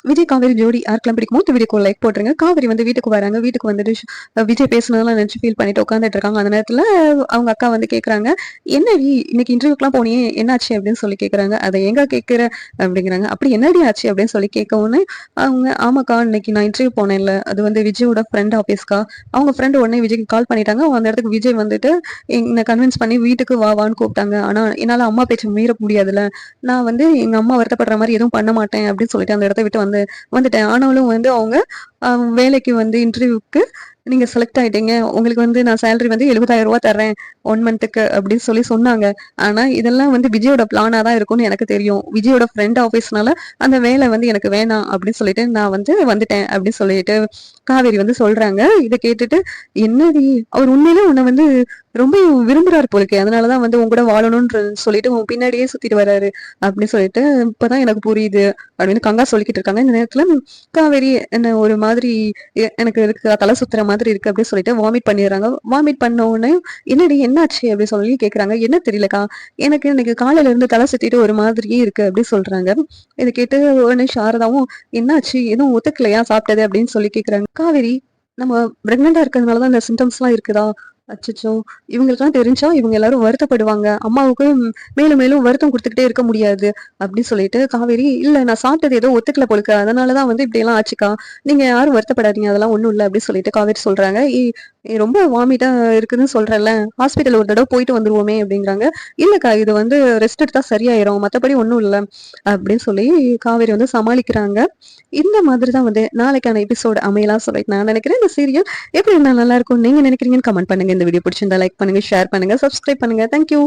விஜய் காவேரி ஜோடி யாருக்கெல்லாம் பிடிக்குமோ இந்த வீடியோக்கு லைக் போட்டுருங்க. காவேரி வந்து வீட்டுக்கு வராங்க. வீட்டுக்கு வந்துட்டு விஜய் பேசுனதெல்லாம் நினைச்சு ஃபீல் பண்ணிட்டு உட்காந்துட்டு இருக்காங்க. அந்த நேரத்துல அவங்க அக்கா வந்து கேட்குறாங்க, "என்னடி இன்னைக்கு இன்டர்வியூக்குலாம் போனியே என்னாச்சு?" அப்படின்னு சொல்லி கேட்குறாங்க. "அதை ஏங்க கேட்குற?" அப்படிங்கிறாங்க. "அப்படி என்னடி ஆச்சு?" அப்படின்னு சொல்லி கேட்கவுடனே அவங்க, "ஆமாக்கா இன்னைக்கு நான் இன்டர்வியூ போனேன்ல, அது வந்து விஜயோட ஃப்ரெண்ட் ஆஃபீஸ்க்கா. அவங்க ஃப்ரெண்ட் உடனே விஜய்க்கு கால் பண்ணிட்டாங்க. அந்த இடத்துக்கு விஜய் வந்துட்டு என்ன கன்வின்ஸ் பண்ணி வீட்டுக்கு வா வான்னு கூப்பிட்டாங்க. ஆனா என்னால அம்மா பேச்ச மீற முடியாதுல்ல. நான் வந்து எங்க அம்மா வருத்தப்படுற மாரி எதுவும் பண்ண மாட்டேன் அப்படின்னு சொல்லிட்டு அந்த இடத்த விட்டு வந்துட்டேன். ஆனாலும் வந்து அவங்க வேலைக்கு வந்து இன்டர்வியூக்கு நீங்க செலக்ட் ஆயிட்டீங்க. உங்களுக்கு வந்து நான் சேலரி வந்து ரூ. 70,000 தர்றேன் 1 மந்த்துக்கு அப்படின்னு சொல்லி சொன்னாங்க. ஆனா இதெல்லாம் வந்து விஜயோட பிளானா தான் இருக்கும்னு எனக்கு தெரியும். விஜயோட ஃப்ரெண்ட் ஆஃபீஸ்னால அந்த வேலை வந்து எனக்கு வேணாம் அப்படின்னு சொல்லிட்டு நான் வந்து வந்துட்டேன் அப்படின்னு சொல்லிட்டு காவேரி வந்து சொல்றாங்க. இத கேட்டுட்டு, "என்னடி அவர் உண்மையிலே உன்ன வந்து ரொம்ப விரும்புறாரு போல இருக்கே. அதனால தான் வந்து உன் கூட வாழணும்ன்ற சொல்லிட்டு உன் பின்னாடியே சுத்திட்டு வராரு." அப்படின்னு சொல்லிட்டு, "இப்பதான் எனக்கு புரியுது." அப்படின்னு கங்கா சொல்லிக்கிட்டு இருக்காங்க. இந்த நேரத்துல காவேரி என்ன ஒரு மாதிரி எனக்கு இருக்கு தலை சுத்துற மாதிரி இருக்கு அப்படின்னு சொல்லிட்டு வாமிட் பண்ணிடுறாங்க. வாமிட் பண்ண உடனே, "என்னடி என்னாச்சு?" அப்படின்னு சொல்லி கேட்குறாங்க. "என்ன தெரியலக்கா. எனக்கு இன்னைக்கு காலையில இருந்து தலை சுத்திட்டு ஒரு மாதிரியே இருக்கு." அப்படின்னு சொல்றாங்க. இத கேட்டு உடனே சாரதாவும், "என்னாச்சு? எதுவும் ஒத்துக்கலையா சாப்பிட்டது?" அப்படின்னு சொல்லி கேட்குறாங்க. காவேரி, "நம்ம பிரெக்னன்ட்டா இருக்கிறதுனால தான் இந்த சிம்ப்டம்ஸ்லாம் இருக்குதா? அச்சச்சோ! இவங்களுக்கெல்லாம் தெரிஞ்சா இவங்க எல்லாரும் வருத்தப்படுவாங்க. அம்மாவுக்கு மேலும் மேலும் வருத்தம் குடுத்துக்கிட்டே இருக்க முடியாது." அப்படி சொல்லிட்டு காவேரி, "இல்ல நான் சாப்பிட்டது ஏதோ ஒத்துக்கல போல இருக்கு. அதனால தான் வந்து இப்படியெல்லாம் ஆச்சுக்கா. நீங்க யாரும் வருத்தப்படாதீங்க. அதெல்லாம் ஒண்ணும் இல்ல." அப்படி சொல்லிட்டு காவேரி சொல்றாங்க. ரொம்ப வாமிட்டா இருக்குதுன்னு சொல்றேன்ல. ஹாஸ்பிட்டல் ஒரு தடவ போயிட்டு வந்துருவோமே." அப்படிங்கிறாங்க. "இல்லக்கா இது வந்து ரெஸ்ட் எடுத்தா சரியாயிரும். மத்தபடி ஒண்ணும் இல்ல." அப்படின்னு சொல்லி காவேரி வந்து சமாளிக்கிறாங்க. இந்த மாதிரி தான் வந்து நாளைக்கான எபிசோட் அமையலாம் சொல்லிட்டு நான் நினைக்கிறேன். இந்த சீரியல் எப்படி இருந்தா நல்லாருக்கும் நீங்க நினைக்கிறீங்கன்னு கமெண்ட் பண்ணுங்க. இந்த வீடியோ பிடிச்சிருந்தா லைக் பண்ணுங்க, ஷேர் பண்ணுங்க, சப்ஸ்கிரைப் பண்ணுங்க. Thank you.